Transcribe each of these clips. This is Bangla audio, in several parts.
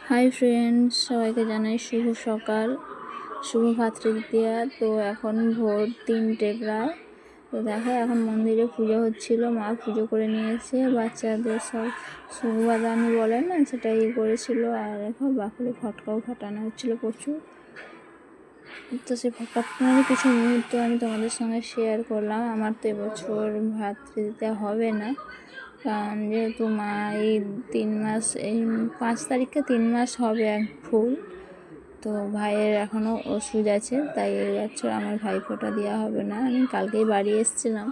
হাই ফ্রেন্ডস, সবাইকে জানাই শুভ সকাল, শুভ ভাতৃদ্বিতীয়া। তো এখন ভোর 3টে প্রায়। তো দেখো এখন মন্দিরে পুজো হচ্ছিল, মা পুজো করে নিয়েছে, বাচ্চাদের সব সুবাদানি বলে না সেটাই করেছিল। আর এখন বাকুড়ে ফটকাও ফাটানো হচ্ছিল প্রচুর। তো সেই ফটকার কিছু মুহূর্ত আমি তোমাদের সঙ্গে শেয়ার করলাম। আমার তো এবছর ভাতৃদ্বিতীয়া হবে না, কারণ যেহেতু মা এই 3 মাস, এই 5 তারিখে 3 মাস হবে এক ফুল। তো ভাইয়ের এখনও ওষুধ আছে, তাই এই বছর আমার ভাইফোঁটা দেওয়া হবে না। আমি কালকেই বাড়ি এসেছিলাম,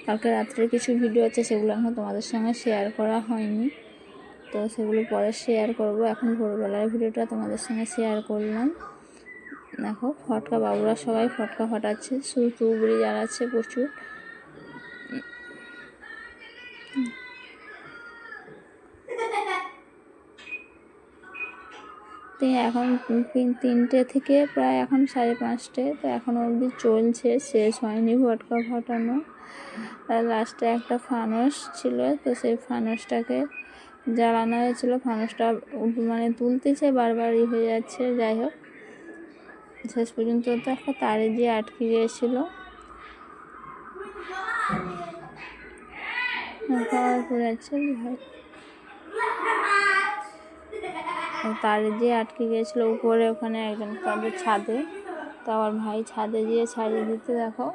কালকে রাত্রে কিছু ভিডিও আছে, সেগুলো এখন তোমাদের সঙ্গে শেয়ার করা হয়নি, তো সেগুলো পরে শেয়ার করব। এখন ভোরবেলার ভিডিওটা তোমাদের সঙ্গে শেয়ার করলাম। দেখো ফটকা, বাবুরা সবাই ফটকা ফাটাচ্ছে, সুতুবড়ি জ্বালাচ্ছে প্রচুর। তো এখন 3টে থেকে প্রায় এখন 5:30, তো এখন অবধি চলছে, শেষ হয়নি ফটকা ফাটানো। আর লাস্টে একটা ফানস ছিল, তো সেই ফানসটাকে জ্বালানো হয়েছিল। ফানসটা তুলতেছে, বারবার হয়ে যাচ্ছে। যাই হোক, শেষ পর্যন্ত তো একটা তারে দিয়ে আটকে গিয়েছিল। তারে দিয়ে আটকে গিয়েছিল উপরে, ওখানে একজন তাদের ছাদে। তো আমার ভাই ছাদে গিয়ে ছাড়িয়ে দিতে দেখো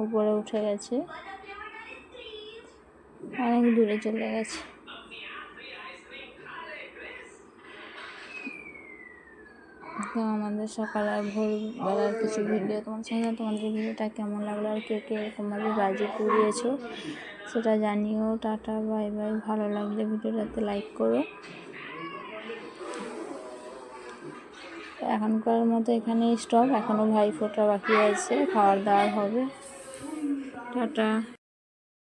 উপরে উঠে গেছে, অনেক দূরে চলে গেছে। তো আমাদের সকালে ভোরবেলার কিছু ভিডিও তোমাদের ভিডিওটা কেমন লাগলো, আর কে কে এরকমভাবে বাজি পুড়িয়েছো সেটা জানিও। Tata, bye bye. ভালো লাগলে ভিডিওটাতে লাইক করো। এখনকার মতো এখানেই স্টপ, এখনও ভাইফোঁটা বাকি আছে, খাওয়ার দাওয়ার হবে। টাটা।